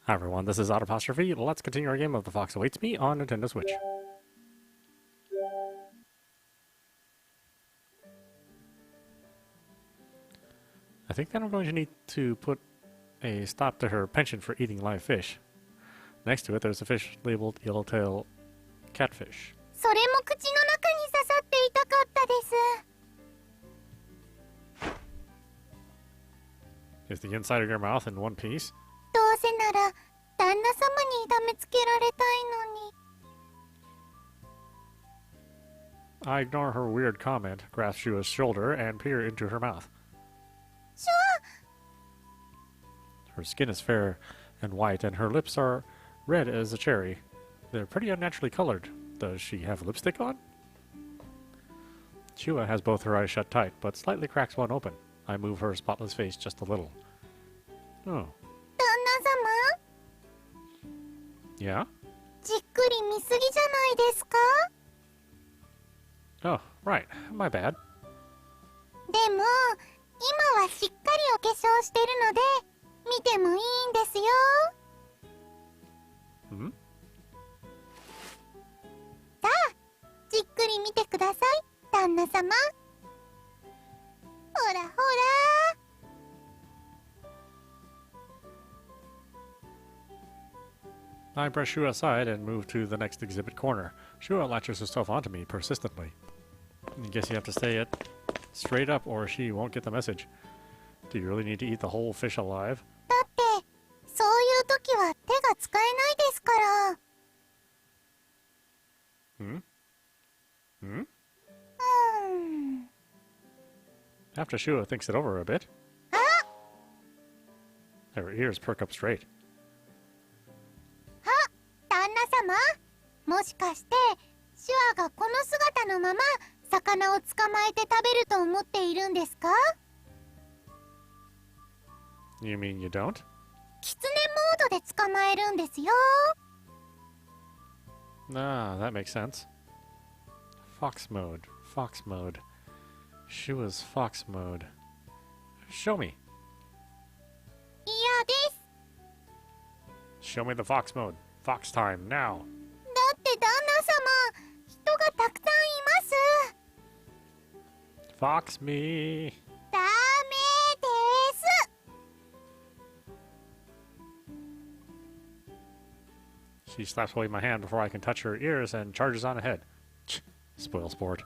Hi everyone, this is audap. Let's continue our game of The Fox Awaits Me on Nintendo Switch. I think that I'm going to need to put a stop to her penchant for eating live fish. Next to it, there's a fish labeled yellowtail catfish. それも口の中に刺さっていたかったです。 Is the inside of your mouth in one piece? どうせなら旦那様に痛めつけられたいのに。 I ignore her weird comment, grasp Shua's shoulder, and peer into her mouth. シュワ Her skin is fair and white, and her lips are red as a cherry. They're pretty unnaturally colored. Does she have lipstick on? Shua has both her eyes shut tight, but slightly cracks one open. I move her spotless face just a little. Oh. 旦那様 Yeah? じっくり見すぎじゃないですか Oh, right. My bad. でも今はしっかりお化粧してるので見てもいいんですよ。 Hmm? さあじっくり見てください旦那様。ほらほら I brush Shua aside and move to the next exhibit corner. Shua latches herself onto me persistently. I guess you have to say it straight up or she won't get the message. Do you really need to eat the whole fish alive? だってそういう時は手が使えないですから。 Hmm? Hmm? After After Shua thinks it over a bit, あ her ears perk up straight. 旦那様もしかしてシュアがこの姿のまま魚を捕まえて食べると思っているんですか？ You mean you don't? キツネモードで捕まえるんですよ。 Ah, that makes sense. Fox mode. Fox mode. Shua's fox mode. Show me. 嫌です。 Show me the fox mode. Fox time, now. だって旦那様人がたくさんいます。 Fox me. ダメです。 She slaps away my hand before I can touch her ears and charges on ahead. Spoil sport.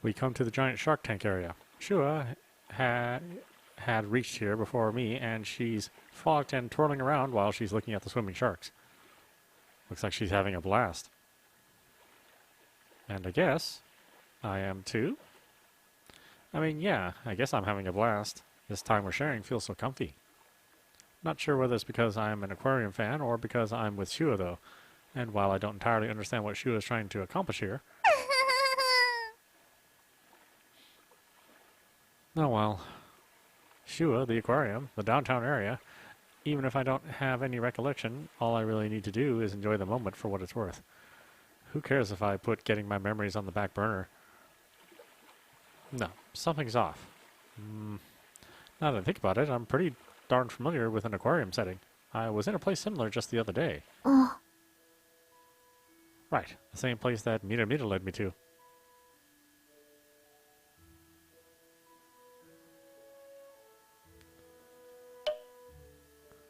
We come to the giant shark tank area. Shua had reached here before me, and she's frolicked and twirling around while she's looking at the swimming sharks. Looks like she's having a blast. And I guess I am too? I mean, yeah, I guess I'm having a blast. This time we're sharing feels so comfy. Not sure whether it's because I'm an aquarium fan or because I'm with Shua, though. And while I don't entirely understand what Shua is trying to accomplish here... Oh well. Shua, the aquarium, the downtown area. Even if I don't have any recollection, all I really need to do is enjoy the moment for what it's worth. Who cares if I put getting my memories on the back burner? No, something's off. Now that I think about it, I'm pretty darn familiar with an aquarium setting. I was in a place similar just the other day. Oh. Right, the same place that Mita Mita led me to.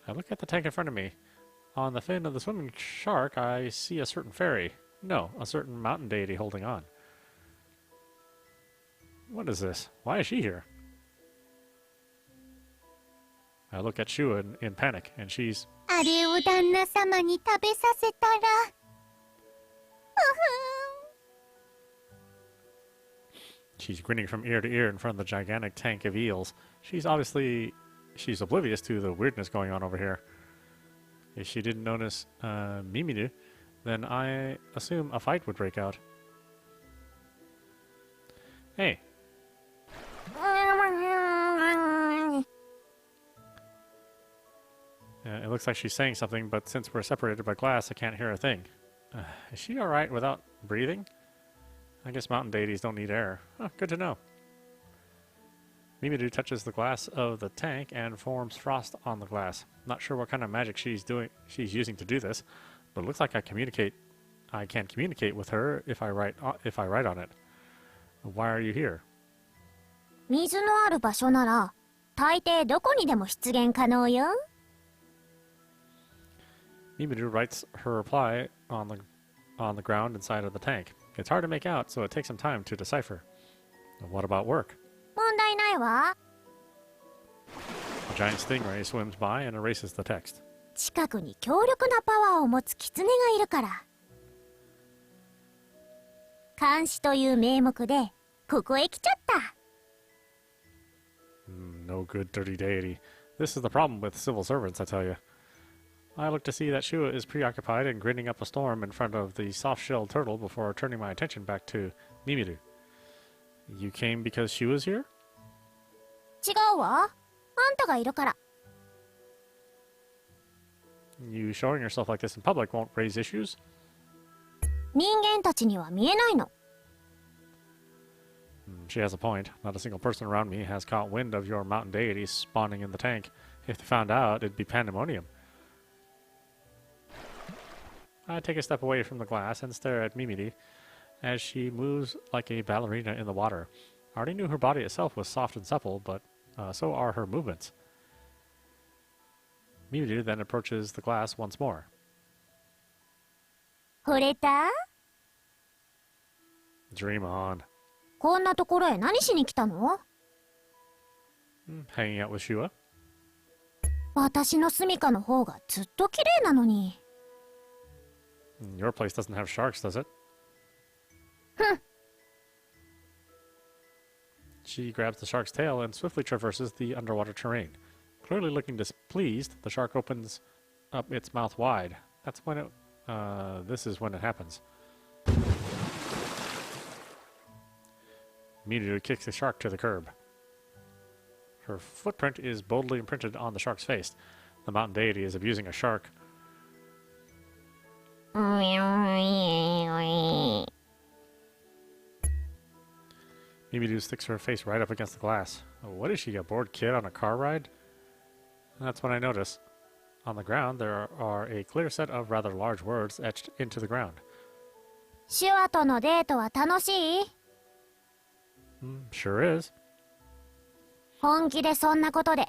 I look at the tank in front of me. On the fin of the swimming shark, I see a certain fairy. No, a certain mountain deity holding on. What is this? Why is she here? I look at Shua in panic, and she's... あれを旦那様に食べさせたら。She's grinning from ear to ear in front of the gigantic tank of eels. She's oblivious to the weirdness going on over here. If she didn't notice Mimiru, then I assume a fight would break out. Hey. It looks like she's saying something, but since we're separated by glass, I can't hear a thing. Is she alright without breathing? I guess mountain deities don't need air. Oh, good to know. Mimidu touches the glass of the tank and forms frost on the glass. Not sure what kind of magic she's using to do this, but it looks like I can communicate with her if I write on it. Why are you here? 水のある場所なら大抵どこにでも出現可能よ。Mimidu writes her reply on the ground inside of the tank. It's hard to make out, so it takes some time to decipher. What about work? 問題ないわ。A giant stingray swims by and erases the text. 近くに強力なパワーを持つ狐がいるから。監視という名目でここへ来ちゃった。No good, dirty deity. This is the problem with civil servants, I tell you. I look to see that Shua is preoccupied and grinning up a storm in front of the soft-shelled turtle before turning my attention back to Mimidu. You came because Shua's here? 違うわ。あんたがいるから。You showing yourself like this in public won't raise issues? 人間たちには見えないの。She has a point. Not a single person around me has caught wind of your mountain deity spawning in the tank. If they found out, it'd be pandemonium. I take a step away from the glass and stare at Mimidi as she moves like a ballerina in the water. I already knew her body itself was soft and supple, but so are her movements. Mimidi then approaches the glass once more. 惚れた？ Dream on. こんなところへ何しに来たの？ Hanging out with Shua. 私の住処の方がずっと綺麗なのに。Your place doesn't have sharks, does it? ふん。 She grabs the shark's tail and swiftly traverses the underwater terrain. Clearly looking displeased, the shark opens up its mouth wide. That's when it... this is when it happens. Mimidu kicks the shark to the curb. Her footprint is boldly imprinted on the shark's face. The mountain deity is abusing a shark. Mimidu sticks her face right up against the glass. What is she, a bored kid on a car ride? That's when I notice. On the ground, there are a clear set of rather large words etched into the ground. シュワとのデートは楽しい？ Sure is. 本気でそんなことで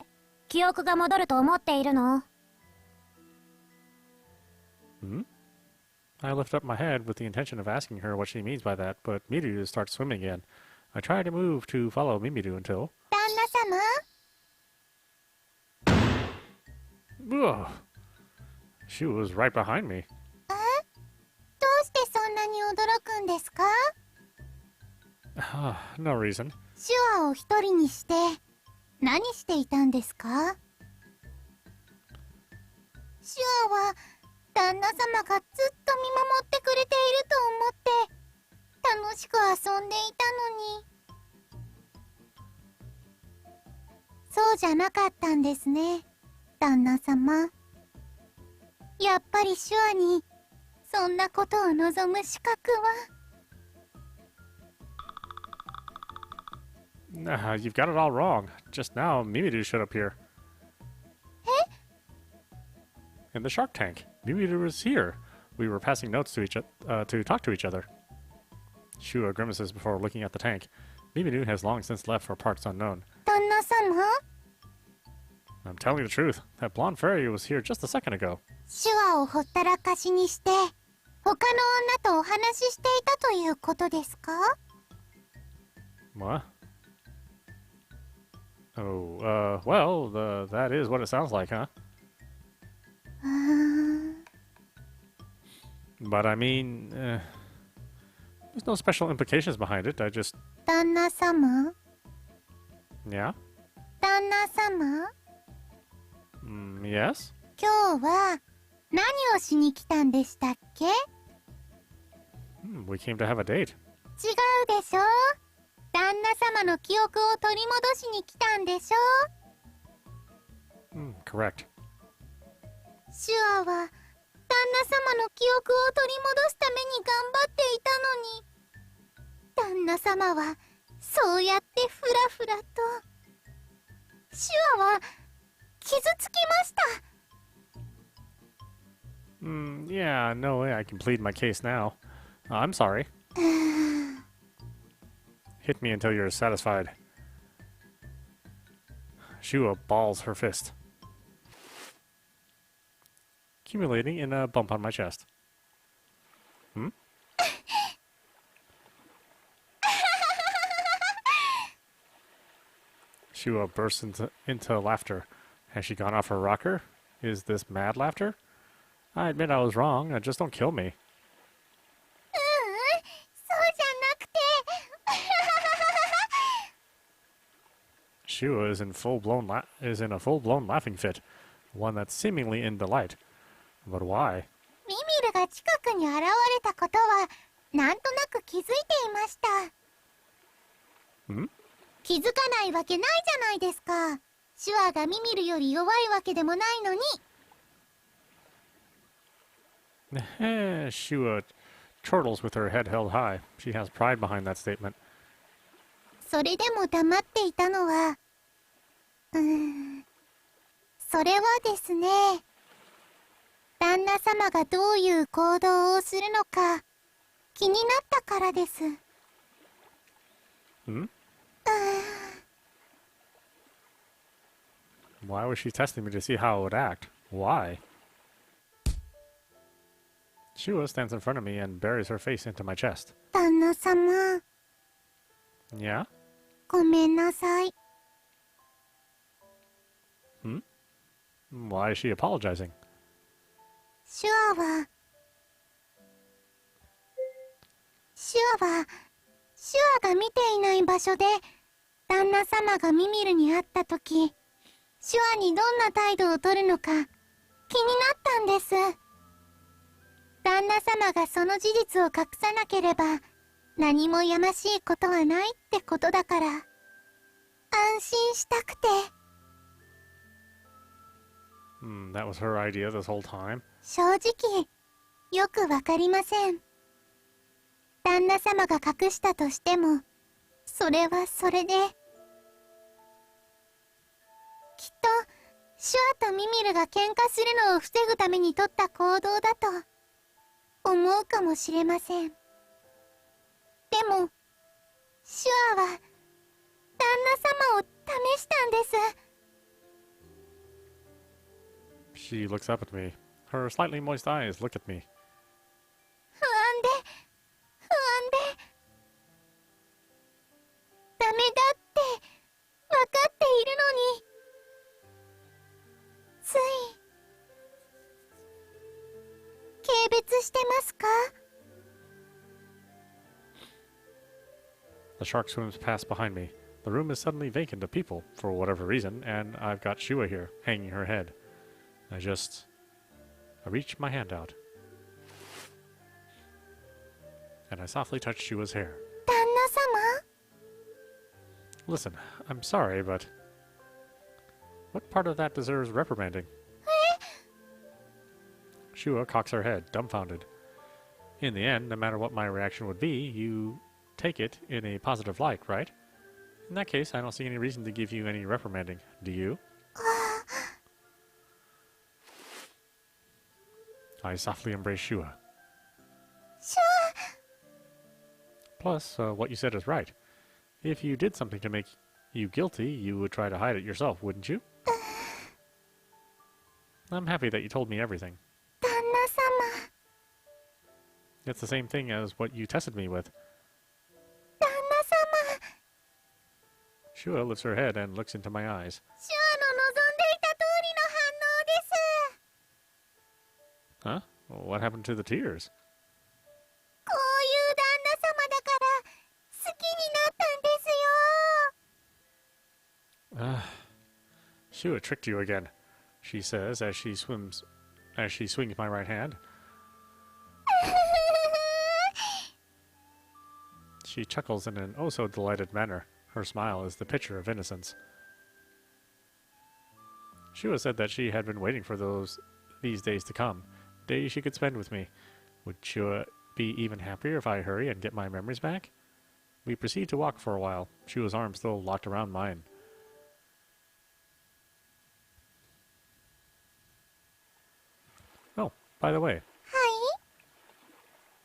記憶が戻ると思っているの？ I lift up my head with the intention of asking her what she means by that, but Mimidu starts swimming again. I try to move to follow Mimidu until... 旦那様？ Ugh. She was right behind me. どうしてそんなに驚くんですか？ No reason. シュワを一人にして何していたんですか？シュワは旦那様がずっと見守ってくれていると思って楽しく遊んでいたのに。そうじゃなかったんですね、旦那様。やっぱりシュワにそんなことを望む資格は。You've got it all wrong. Just now, Mimidu showed up here. In the shark tank. Mimidu was here. We were passing notes to to talk to each other. Shua grimaces before looking at the tank. Mimidu has long since left for parts unknown. 旦那様？ I'm telling you the truth. That blonde fairy was here just a second ago. シュワをほったらかしにして他の女とお話ししていたということですか？ What? Oh, well, that is what it sounds like, huh? But I mean, there's no special implications behind it. I just... 旦那様？ Yeah? 旦那様？ Yes? 今日は何をしに来たんでしたっけ？ We came to have a date. 違うでしょ？旦那様の記憶を取り戻しに来たんでしょ？ Correct. シュアは旦那様の記憶を取り戻すために頑張っていたのに、旦那様はそうやってふらふらとシュアは傷つきました。Yeah, no way I can plead my case now. I'm sorry. Hit me until you're satisfied. Shua balls her fist, accumulating in a bump on my chest. Shua bursts into laughter. Has she gone off her rocker? Is this mad laughter? I admit I was wrong. Just don't kill me. そうじゃなくて。Shua is in a full-blown laughing fit, one that's seemingly in delight. But why? ミミルが近くに現れたことはなんとなく気づいていました。気づかないわけないじゃないですか。シュアがミミルより弱いわけでもないのに。Shua chortles with her head held high. She has pride behind that statement. それでも黙っていたのは、それはですね、旦那様がどういう行動をするのか気になったからです。Why was she testing me to see how I would act? Why? Shua stands in front of me and buries her face into my chest. 旦那様、Yeah? ごめんなさい。Why is she apologizing? シュアが見ていない場所で旦那様がミミルに会ったとき、シュアにどんな態度を取るのか気になったんです。旦那様がその事実を隠さなければ何もやましいことはないってことだから、安心したくて。That was her idea this whole time. 正直、よくわかりません。旦那様が隠したとしても、それはそれで。きっと、シュアとミミルが喧嘩するのを防ぐために取った行動だと、思うかもしれません。でも、シュアは、旦那様を試したんです。She looks up at me. Her slightly moist eyes look at me. 不安で。ダメだって分かっているのに。つい軽蔑してますか？ The shark swims past behind me. The room is suddenly vacant of people, for whatever reason, and I've got Shua here, hanging her head. I reach my hand out. And I softly touch Shua's hair. 旦那様？ Listen, I'm sorry, but what part of that deserves reprimanding? Shua cocks her head, dumbfounded. In the end, no matter what my reaction would be, you take it in a positive light, right? In that case, I don't see any reason to give you any reprimanding. Do you? I softly embrace Shua. Plus, what you said is right. If you did something to make you guilty, you would try to hide it yourself, wouldn't you? I'm happy that you told me everything. 旦那様。 It's the same thing as what you tested me with. 旦那様。 Shua lifts her head and looks into my eyes. シュアの望んでいた通りの反応です。 Huh? What happened to the tears? こういう旦那様だから好きになったんですよ。Shua tricked you again, she says as she swings my right hand. She chuckles in an oh-so-delighted manner. Her smile is the picture of innocence. Shua said that she had been waiting for these days to come, days she could spend with me. Would Shua be even happier if I hurry and get my memories back? We proceed to walk for a while, Shua's arm still locked around mine. By the way, は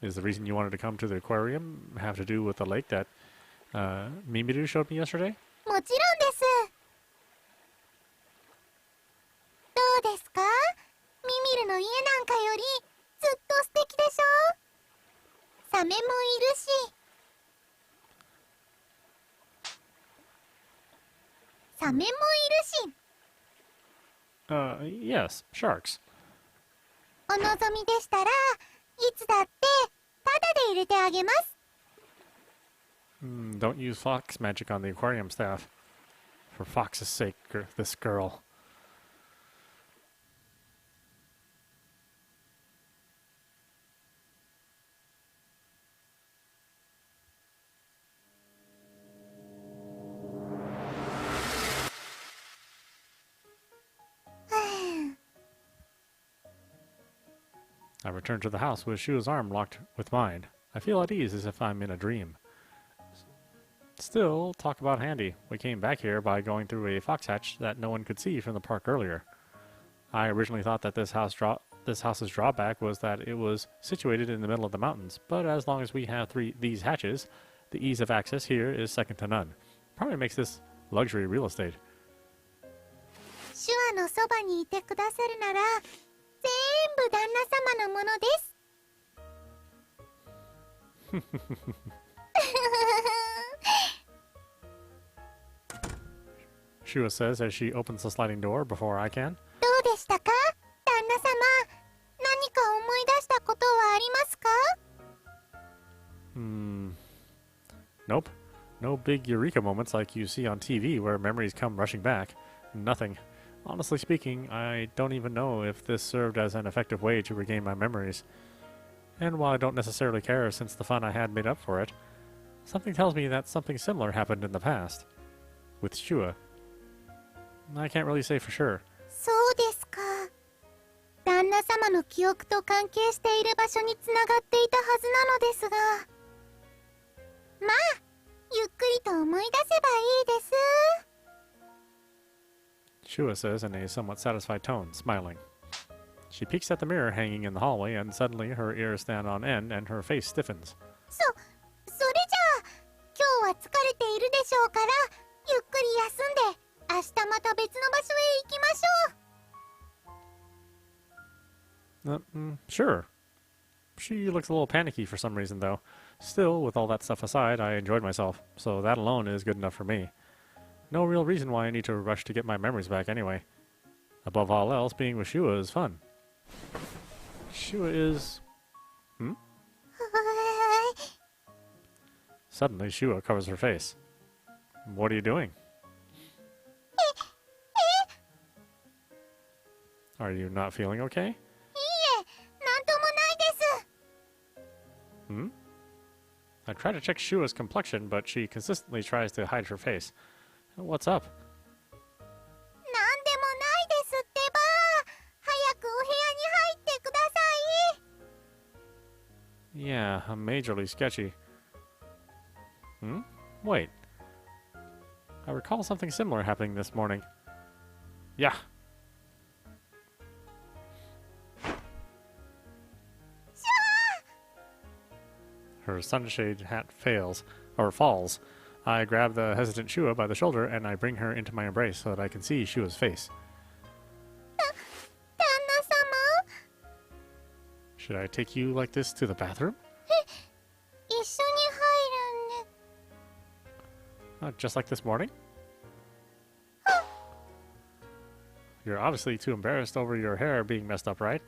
い。 is the reason you wanted to come to the aquarium have to do with the lake that Mimiru showed me yesterday? もちろんです。どうですか？ミミルの家なんかよりずっと素敵でしょ？サメもいるし。サメもいるし。Yes, sharks. お望みでしたらいつだってタダで入れてあげます。Don't use fox magic on the aquarium staff. For Fox's sake, this girl. I return to the house with Shua's arm locked with mine. I feel at ease as if I'm in a dream. Still, talk about handy. We came back here by going through a fox hatch that no one could see from the park earlier. I originally thought that this house's drawback was that it was situated in the middle of the mountains, but as long as we have these hatches, the ease of access here is second to none. Probably makes this luxury real estate. シュアのそばにいてくださるなら全部旦那様のものです。Shua says as she opens the sliding door before I can. どうでしたか？旦那様、何か思い出したことはありますか？ Nope. No big eureka moments like you see on TV where memories come rushing back. Nothing. Honestly speaking, I don't even know if this served as an effective way to regain my memories. And while I don't necessarily care since the fun I had made up for it, something tells me that something similar happened in the past. With Shua. I can't really say for sure. そうですか。旦那様の記憶と関係している場所につながっていたはずなのですが。まあ、ゆっくりと思い出せばいいです。Shua says in a somewhat satisfied tone, smiling. She peeks at the mirror hanging in the hallway, and suddenly her ears stand on end and her face stiffens. それじゃあ、今日は疲れているでしょうから、ゆっくり休んで、明日また別の場所へ行きましょう。Sure. She looks a little panicky for some reason, though. Still, with all that stuff aside, I enjoyed myself, so that alone is good enough for me. No real reason why I need to rush to get my memories back anyway. Above all else, being with Shua is fun. Shua is... Suddenly, Shua covers her face. What are you doing? Are you not feeling okay? いいえ、なんともないです。I try to check Shua's complexion, but she consistently tries to hide her face. What's up? なんでもないですってば。早くお部屋に入ってください。Yeah, majorly sketchy. Wait. I recall something similar happening this morning. Yeah. Her sunshade hat falls. I grab the hesitant Shua by the shoulder and I bring her into my embrace so that I can see Shua's face. 旦那様？ Should I take you like this to the bathroom? 一緒に入るんで。Just like this morning? You're obviously too embarrassed over your hair being messed up, right?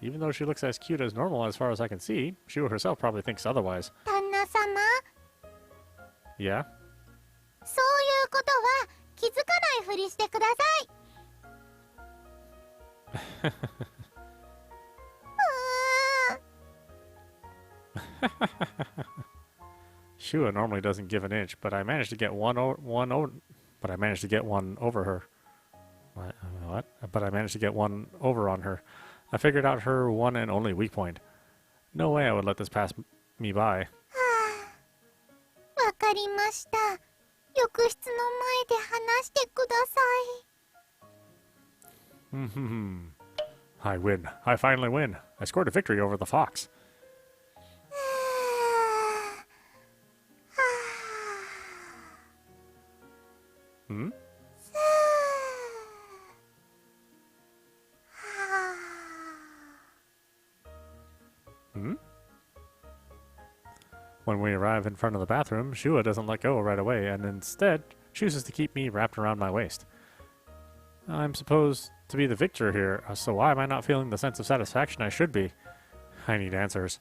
Even though she looks as cute as normal as far as I can see, Shua herself probably thinks otherwise. 旦那様？ Yeah? そういうことは気づかないふりしてください。Shua normally doesn't give an inch, but I managed to get one over her. What? But I managed to get one over on her. I figured out her one and only weak point. No way I would let this pass me by. わかりました。浴室の前で話してくださ I win. I finally win. I scored a victory over the fox. Hmm? Hmm? When we arrive in front of the bathroom, Shua doesn't let go right away and instead chooses to keep me wrapped around my waist. I'm supposed to be the victor here, so why am I not feeling the sense of satisfaction I should be? I need answers.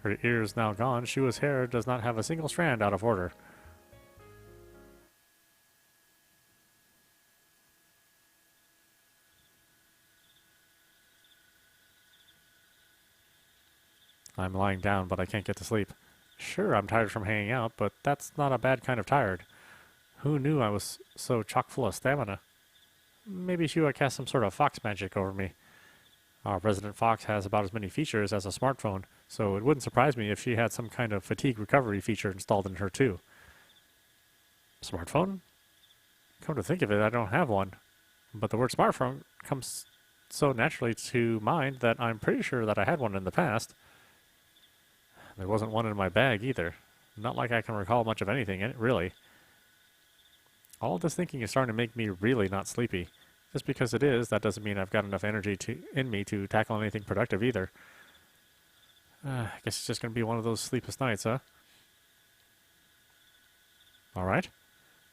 Her ears now gone, Shua's hair does not have a single strand out of order. I'm lying down, but I can't get to sleep. Sure, I'm tired from hanging out, but that's not a bad kind of tired. Who knew I was so chock full of stamina? Maybe Shua cast some sort of fox magic over me. Our resident fox has about as many features as a smartphone, so it wouldn't surprise me if she had some kind of fatigue recovery feature installed in her too. Smartphone? Come to think of it, I don't have one. But the word smartphone comes so naturally to mind that I'm pretty sure that I had one in the past. There wasn't one in my bag either. Not like I can recall much of anything in it, really. All this thinking is starting to make me really not sleepy. Just because it is, that doesn't mean I've got enough energy in me to tackle anything productive either. I guess it's just going to be one of those sleepless nights, huh? Alright.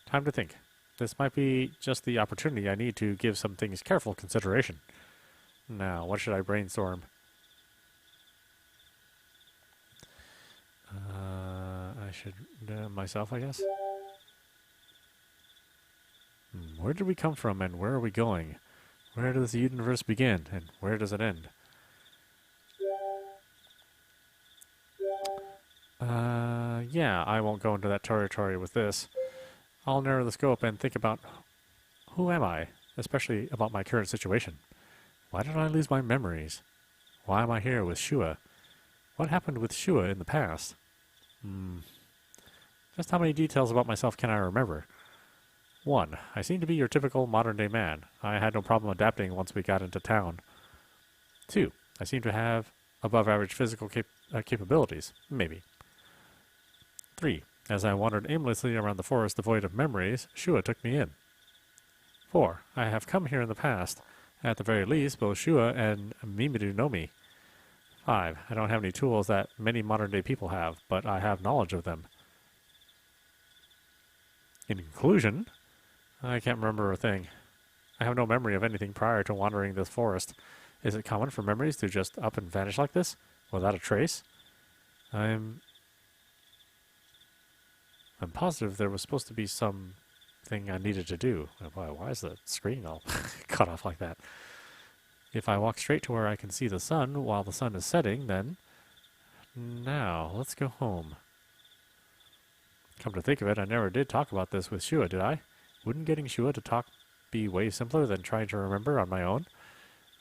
Time to think. This might be just the opportunity I need to give some things careful consideration. Now, what should I brainstorm? I should myself, I guess. Where did we come from and where are we going? Where does the universe begin and where does it end? Yeah, I won't go into that territory with this. I'll narrow the scope and think about who am I, especially about my current situation. Why did I lose my memories? Why am I here with Shua? What happened with Shua in the past? Just how many details about myself can I remember? 1. I seem to be your typical modern-day man. I had no problem adapting once we got into town. 2. I seem to have above-average physical capabilities. Maybe. 3. As I wandered aimlessly around the forest devoid of memories, Shua took me in. 4. I have come here in the past. At the very least, both Shua and Mimiru know me. 5. I don't have any tools that many modern-day people have, but I have knowledge of them. In conclusion, I can't remember a thing. I have no memory of anything prior to wandering this forest. Is it common for memories to just up and vanish like this, without a trace? I'm positive there was supposed to be something I needed to do. Why is the screen all cut off like that? If I walk straight to where I can see the sun while the sun is setting, then... Now, let's go home. Come to think of it, I never did talk about this with Shua, did I? Wouldn't getting Shua to talk be way simpler than trying to remember on my own?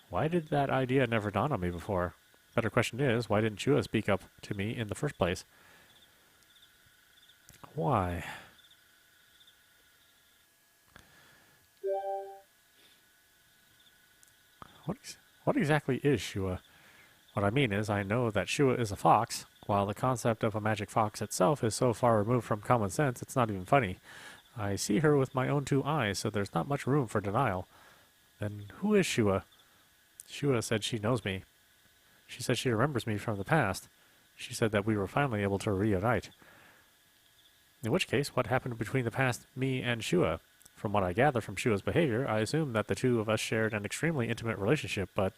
Why did that idea never dawn on me before? Better question is, why didn't Shua speak up to me in the first place? Why? What exactly is Shua? What I mean is, I know that Shua is a fox, while the concept of a magic fox itself is so far removed from common sense it's not even funny. I see her with my own 2 eyes, so there's not much room for denial. Then who is Shua? Shua said she knows me. She said she remembers me from the past. She said that we were finally able to reunite. In which case, what happened between the past me and Shua? From what I gather from Shua's behavior, I assume that the two of us shared an extremely intimate relationship, but...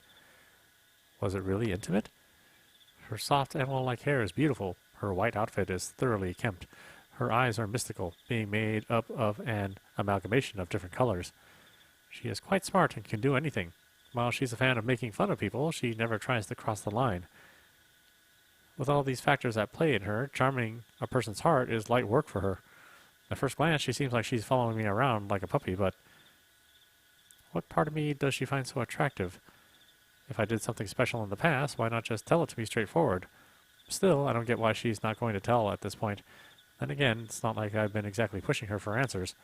was it really intimate? Her soft animal-like hair is beautiful. Her white outfit is thoroughly kempt. Her eyes are mystical, being made up of an amalgamation of different colors. She is quite smart and can do anything. While she's a fan of making fun of people, she never tries to cross the line. With all these factors at play in her, charming a person's heart is light work for her. At first glance, she seems like she's following me around like a puppy, but... what part of me does she find so attractive? If I did something special in the past, why not just tell it to me straightforward? Still, I don't get why she's not going to tell at this point. Then again, it's not like I've been exactly pushing her for answers.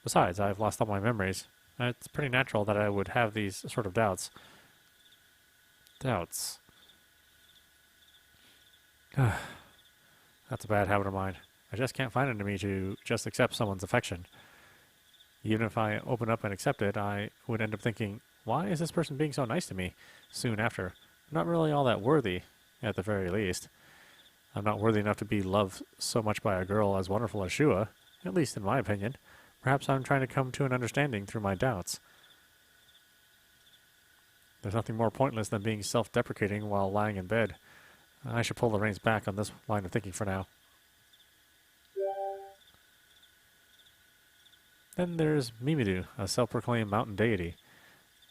Besides, I've lost all my memories. It's pretty natural that I would have these sort of doubts. Doubts. That's a bad habit of mine. I just can't find it in me to just accept someone's affection. Even if I open up and accept it, I would end up thinking, why is this person being so nice to me soon after? I'm not really all that worthy, at the very least. I'm not worthy enough to be loved so much by a girl as wonderful as Shua, at least in my opinion. Perhaps I'm trying to come to an understanding through my doubts. There's nothing more pointless than being self-deprecating while lying in bed. I should pull the reins back on this line of thinking for now. Then there's Mimidu, a self-proclaimed mountain deity.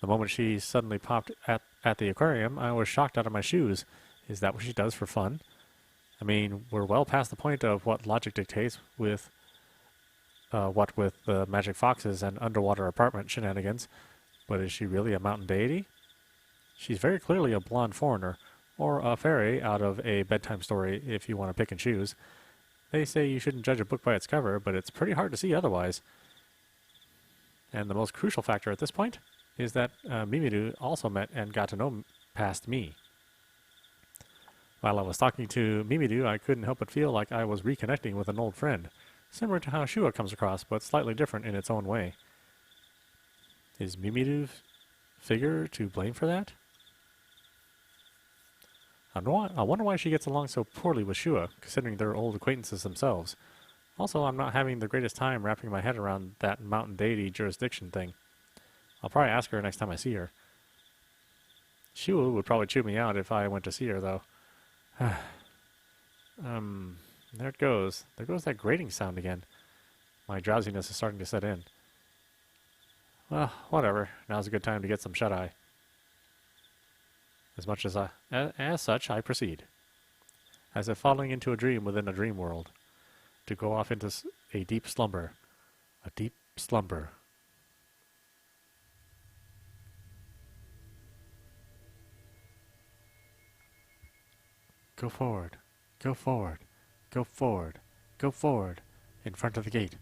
The moment she suddenly popped at the aquarium, I was shocked out of my shoes. Is that what she does for fun? I mean, we're well past the point of what logic dictates with the magic foxes and underwater apartment shenanigans. But is she really a mountain deity? She's very clearly a blonde foreigner, or a fairy out of a bedtime story if you want to pick and choose. They say you shouldn't judge a book by its cover, but it's pretty hard to see otherwise. And the most crucial factor at this point is that Mimidu also met and got to know past me. While I was talking to Mimidu, I couldn't help but feel like I was reconnecting with an old friend, similar to how Shua comes across, but slightly different in its own way. Is Mimidu's figure to blame for that? I wonder why she gets along so poorly with Shua, considering they're old acquaintances themselves. Also, I'm not having the greatest time wrapping my head around that mountain deity jurisdiction thing. I'll probably ask her next time I see her. Shua would probably chew me out if I went to see her, though. There it goes. There goes that grating sound again. My drowsiness is starting to set in. Well, whatever. Now's a good time to get some shut-eye. As such, I proceed. As if falling into a dream within a dream world. To go off into a deep slumber. A deep slumber. Go forward. Go forward. Go forward. Go forward. In front of the gate.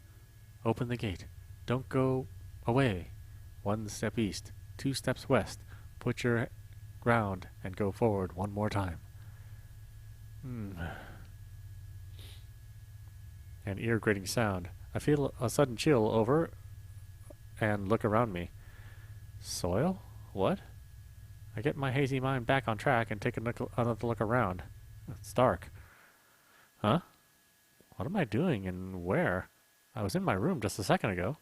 Open the gate. Don't go away. 1 step east. 2 steps west. Put your ground and go forward one more time. An ear-grating sound. I feel a sudden chill over and look around me. Soil? What? I get my hazy mind back on track and take another look around. It's dark. Huh? What am I doing and where? I was in my room just a second ago.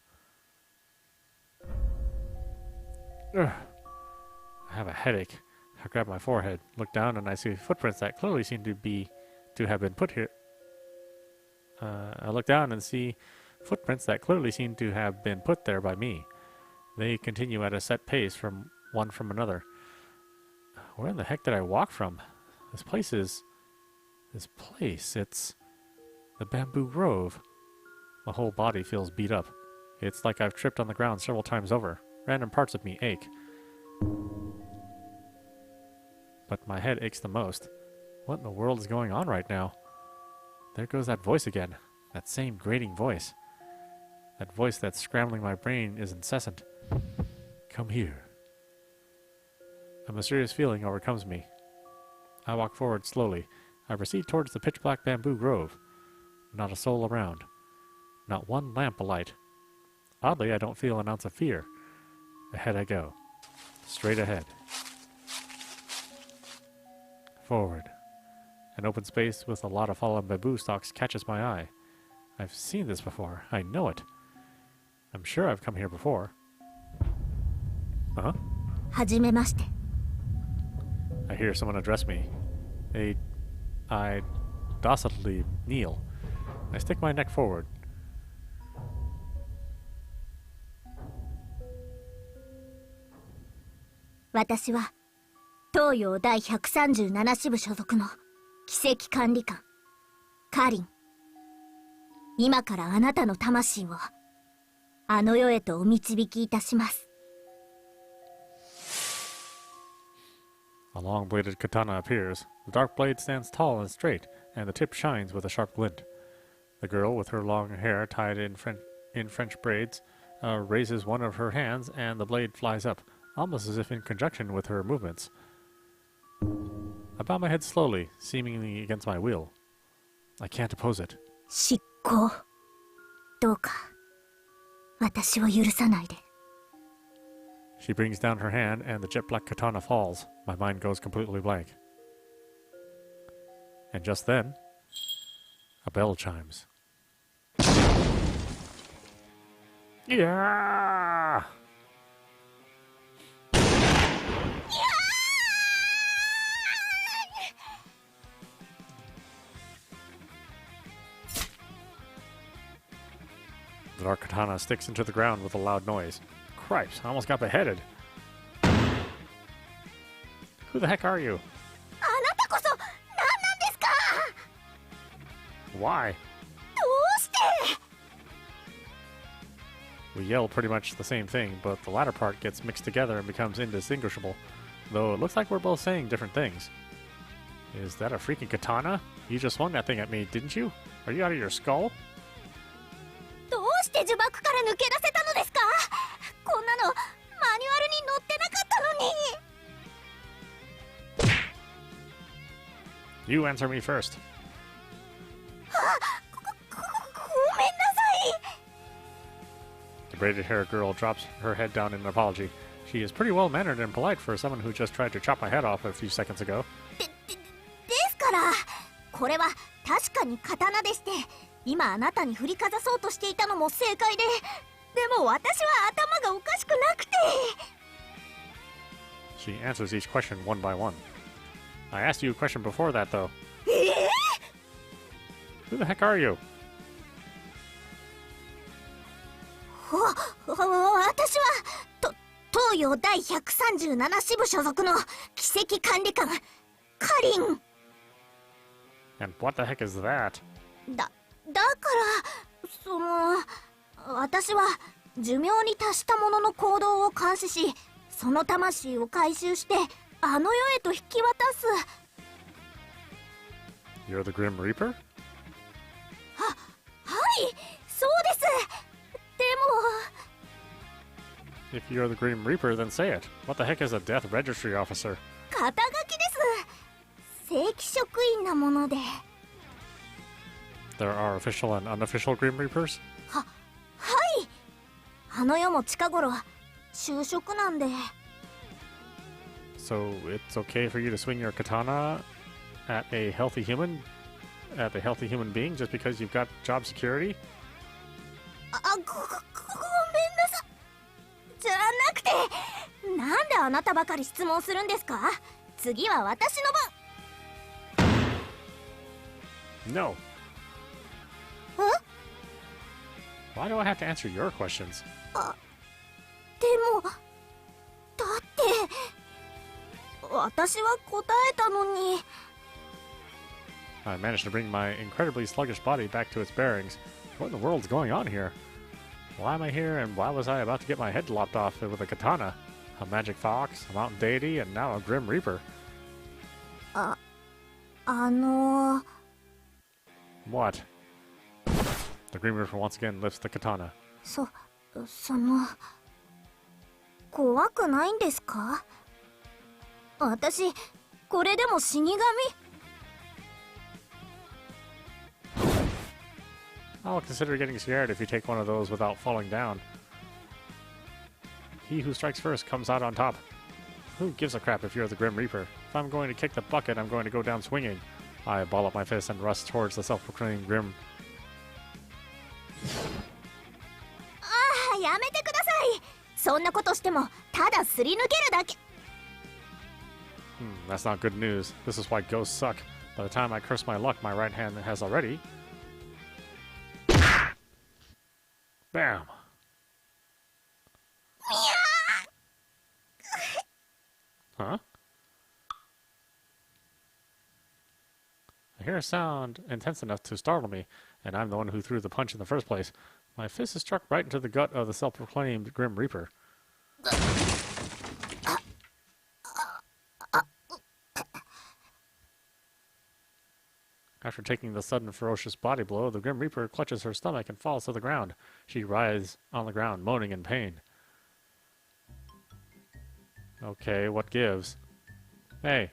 Ugh. I have a headache. I grab my forehead, look down, and I see footprints that clearly seem to have been put here. I look down and see footprints that clearly seem to have been put there by me. They continue at a set pace from another. Where in the heck did I walk from? This place, it's the bamboo grove. My whole body feels beat up. It's like I've tripped on the ground several times over. Random parts of me ache. But my head aches the most. What in the world is going on right now? There goes that voice again. That same grating voice. That voice that's scrambling my brain is incessant. Come here. A mysterious feeling overcomes me. I walk forward slowly. I proceed towards the pitch-black bamboo grove. Not a soul around. Not one lamp alight. Oddly, I don't feel an ounce of fear. Ahead I go. Straight ahead. Forward. An open space with a lot of fallen bamboo stalks catches my eye. I've seen this before. I know it. I'm sure I've come here before. Huh? はじめまして。 I hear someone address me. I docilely kneel. I stick my neck forward. 私は東洋第137支部所属の奇跡管理官カリン。今からあなたの魂をあの世へとお導きいたします。 A long-bladed katana appears. The dark blade stands tall and straight, and the tip shines with a sharp glint. The girl, with her long hair tied in French braids, raises one of her hands and the blade flies up, almost as if in conjunction with her movements. I bow my head slowly, seemingly against my will. I can't oppose it. 執行。どうか、私を許さないで。 She brings down her hand and the jet black katana falls. My mind goes completely blank. And just then, a bell chimes. Yeah! The dark katana sticks into the ground with a loud noise. Cripes, I almost got beheaded. Who the heck are you? あなたこそ、何なんですか? Why? どうして? We yell pretty much the same thing, but the latter part gets mixed together and becomes indistinguishable, though it looks like we're both saying different things. Is that a freaking katana? You just swung that thing at me, didn't you? Are you out of your skull? どうして呪縛から抜け出せたのですか? こんなのマニュアルに載ってなかったのに。 You answer me first. ごめんなさい。 The braided-haired girl drops her head down in an apology. She is pretty well-mannered and polite for someone who just tried to chop my head off a few seconds ago. ですから、これは確かに刀でして、今あなたに振りかざそうとしていたのも正解で、でも私は頭がおかしくなくて。 She answers each question one by one. I asked you a question before that, though. Who the heck are you? 私は東洋第137支部所属の奇跡管理官カリン。 And what the heck is that? だから私は寿命に達した者の行動を監視し、その魂を回収してあの世へと引き渡す。 You're the Grim Reaper? はい、そうです。でも If you're the Grim Reaper, then say it. What the heck is a death registry officer? 肩書きです。正規職員なもので。 There are official and unofficial Grim Reapers? はい。あの世も近頃就職なんで。 So it's okay for you to swing your katana at a healthy human? At a healthy human being just because you've got job security? ごめんなさい。じゃなくて、なんであなたばかり質問するんですか? 次は私の番。 No. え? Why do I have to answer your questions? でも、だって私は答えたのに。 I managed to bring my incredibly sluggish body back to its bearings. What in the world's going on here? Why am I here, and why was I about to get my head lopped off with a katana? A magic fox, a mountain deity, and now a Grim Reaper. What? The Grim Reaper once again lifts the katana. 怖くないんですか? 私、これでも死神? I'll consider getting scared if you take one of those without falling down. He who strikes first comes out on top. Who gives a crap if you're the Grim Reaper? If I'm going to kick the bucket, I'm going to go down swinging. I ball up my fist and rush towards the self-proclaimed Grim. やめてください。そんなことしてもただすり抜けるだけ。 That's not good news. This is why ghosts suck. By the time I curse my luck, my right hand has already... Bam! Huh? I hear a sound intense enough to startle me, and I'm the one who threw the punch in the first place. My fist is struck right into the gut of the self-proclaimed Grim Reaper. After taking the sudden ferocious body blow, the Grim Reaper clutches her stomach and falls to the ground. She writhes on the ground, moaning in pain. Okay, what gives? Hey.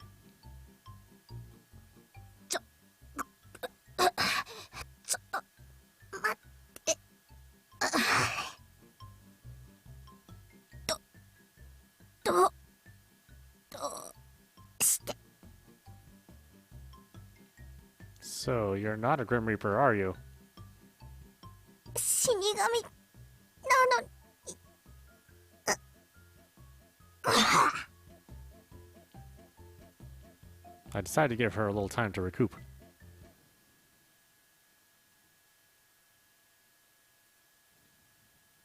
So, you're not a Grim Reaper, are you? 死神なのに。I decided to give her a little time to recoup.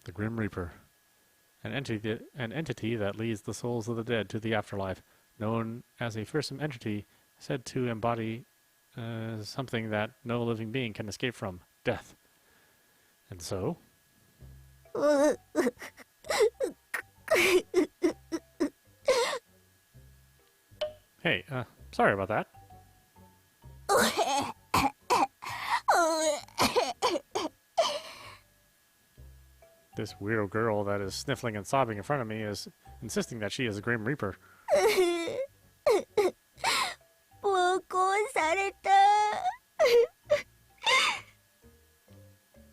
The Grim Reaper. An entity that leads the souls of the dead to the afterlife, known as a fearsome entity said to embody something that no living being can escape from, death. And so? Hey, sorry about that. This weirdo girl that is sniffling and sobbing in front of me is insisting that she is a Grim Reaper.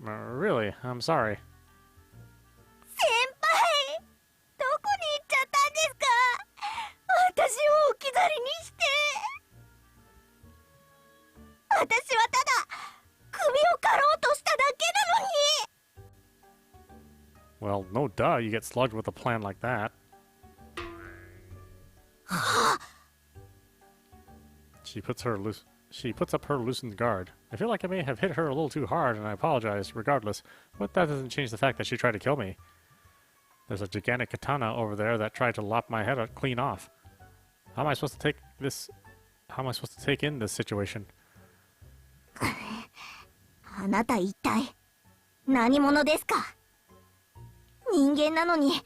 Really? I'm sorry. 先輩、どこに行っちゃったんですか？私を置き去りにして。私はただ首を刈ろうとしただけなのに。Well, no duh, you get slugged with a plan like that. She puts up her loosened guard. I feel like I may have hit her a little too hard, and I apologize regardless, but that doesn't change the fact that she tried to kill me. There's a gigantic katana over there that tried to lop my head clean off. How am I supposed to take this? How am I supposed to take in this situation? あなた一体何者ですか？人間なのに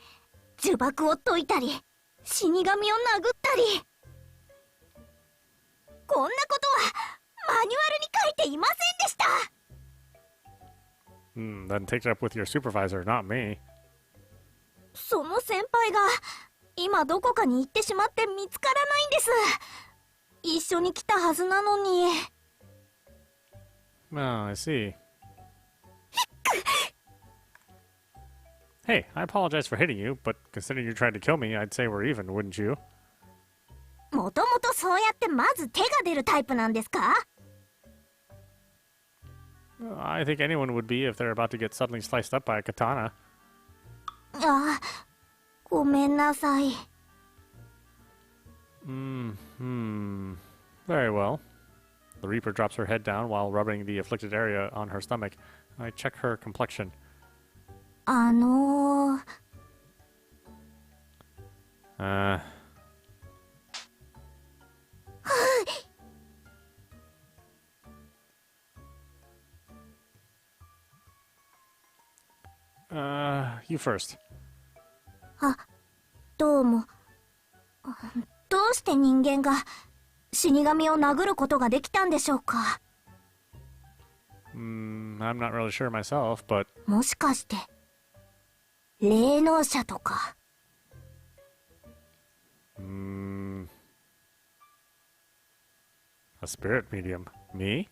呪縛を解いたり死神を殴ったり、こんなことはマニュアルに書いていませんでした。Then take it up with your supervisor, not me. その先輩が今どこかに行ってしまって見つからないんです。一緒に来たはずなのに。Oh, I see. Hey, I apologize for hitting you, but considering you tried to kill me, I'd say we're even, wouldn't you? もともとそうやってまず手が出るタイプなんですか？ I think anyone would be if they're about to get suddenly sliced up by a katana. あ、ごめんなさい。Very well. The Reaper drops her head down while rubbing the afflicted area on her stomach. I check her complexion. You first. どうも。どうして人間が死神を殴ることができたんでしょうか？ I'm not really sure myself, but... もしかして霊能者とか。A spirit medium. Me?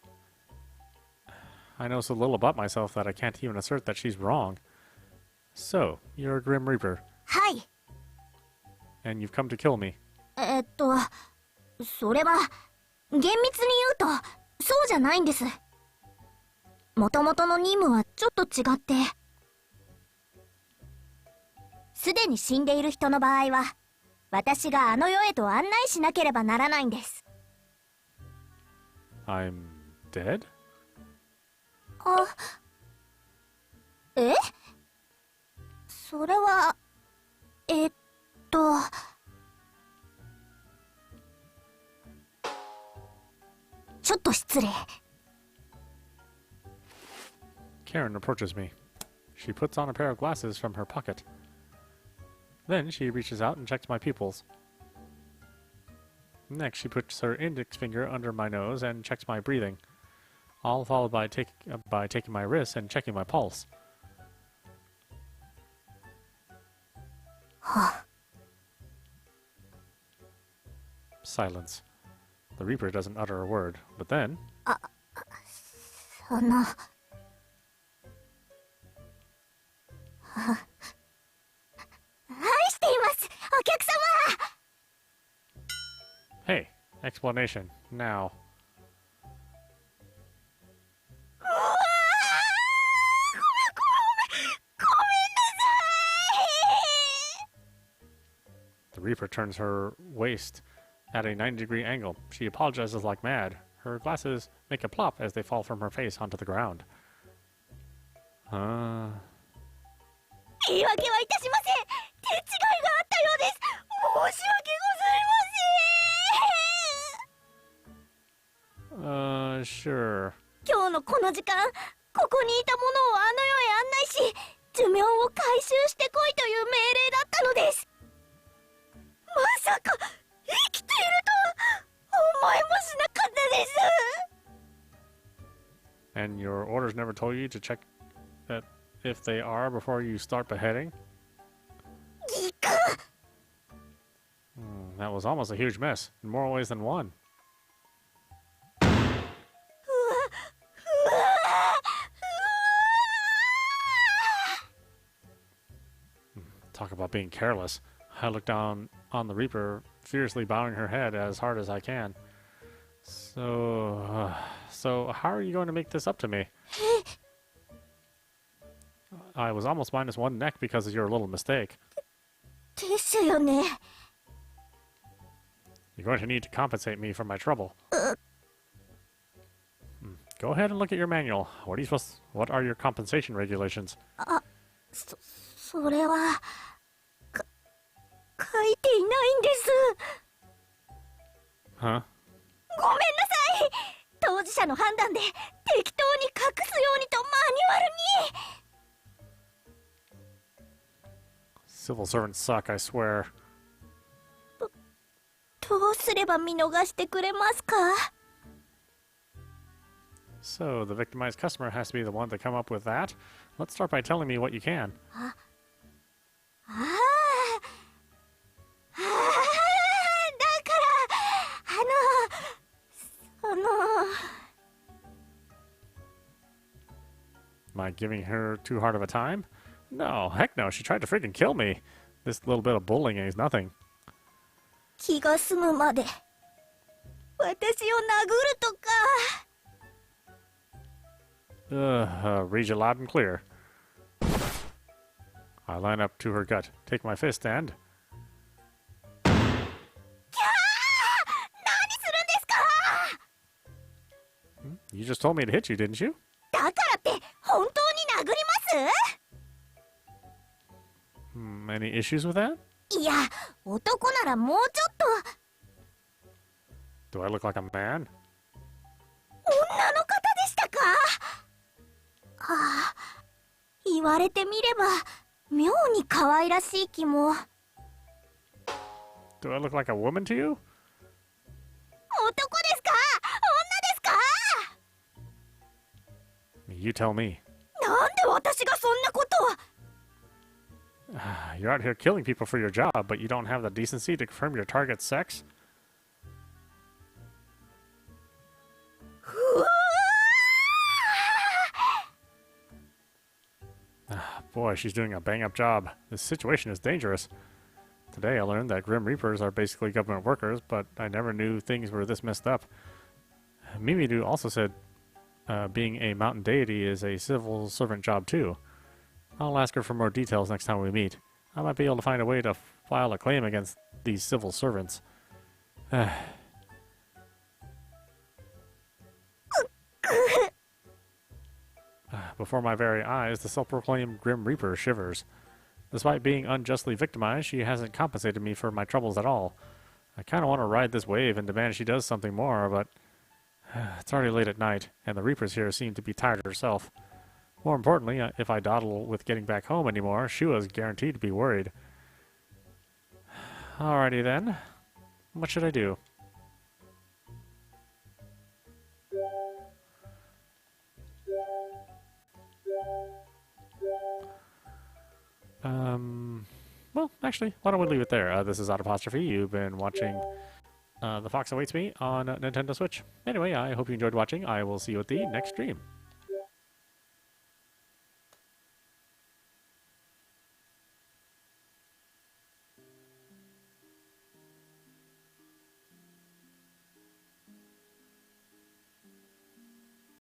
I know so little about myself that I can't even assert that she's wrong. So, you're a Grim Reaper. はい。 And you've come to kill me. それは厳密に言うとそうじゃないんです。もともとの任務はちょっと違って、すでに死んでいる人の場合は私があの世へと案内しなければならないんです。 I'm dead? え？それはちょっと失礼。 Karin approaches me. She puts on a pair of glasses from her pocket. Then she reaches out and checks my pupils. Next, she puts her index finger under my nose and checks my breathing. all followed by taking my wrist and checking my pulse. Silence. The Reaper doesn't utter a word, but then... その愛していますお客様 Hey, explanation, now. うわーごめんなさい The Reaper turns her waist at a 90-degree angle. She apologizes like mad. Her glasses make a plop as they fall from her face onto the ground. 言い訳はいたしません手違いがあったようです申し訳ございません Sure. 今日のこの時間ここにいたものをあの世へ案内し寿命を回収してこいという命令だったのですまさか生きているとは思いもしなかったです And your orders never told you to check that if they are before you start beheading? ギク That was almost a huge mess, in more ways than one. Talk about being careless. I look down on the Reaper, fiercely bowing her head as hard as I can. So how are you going to make this up to me? I was almost minus one neck because of your little mistake. ですよね You're going to need to compensate me for my trouble. Go ahead and look at your manual. What are your compensation regulations? それは書いていないんです Huh? ごめんなさい当事者の判断で適当に隠すようにとマニュアルに Civil servants suck, I swear. どうすれば見逃してくれますか So, the victimized customer has to be the one to come up with that? Let's start by telling me what you can. ああだからその Am I giving her too hard of a time? No, heck no, she tried to freaking kill me. This little bit of bullying is nothing. 気が済むまで私を殴るとか Read you loud and clear. I line up to her gut, take my fist and... キャー何するんですか You just told me to hit you, didn't you? だからって本当に殴ります Any issues with that? いや男ならもうちょっと Do I look like a man? 女の方でしたかああ言われてみれば妙に可愛らしい気も Do I look like a woman to you? 男ですか女ですか You tell me. なんで私がそんなことを You're out here killing people for your job, but you don't have the decency to confirm your target's sex? Boy, she's doing a bang-up job. This situation is dangerous. Today I learned that Grim Reapers are basically government workers, but I never knew things were this messed up. Mimidu also said being a mountain deity is a civil servant job too. I'll ask her for more details next time we meet. I might be able to find a way to file a claim against these civil servants. Before my very eyes, the self-proclaimed Grim Reaper shivers. Despite being unjustly victimized, she hasn't compensated me for my troubles at all. I kind of want to ride this wave and demand she does something more, but it's already late at night, and the Reapers here seem to be tired herself. More importantly, if I dawdle with getting back home anymore, Shua's guaranteed to be worried. Alrighty then. What should I do? Well, actually, why don't we leave it there? This is audapostrophe. You've been watching The Fox Awaits Me on Nintendo Switch. Anyway, I hope you enjoyed watching. I will see you at the next stream.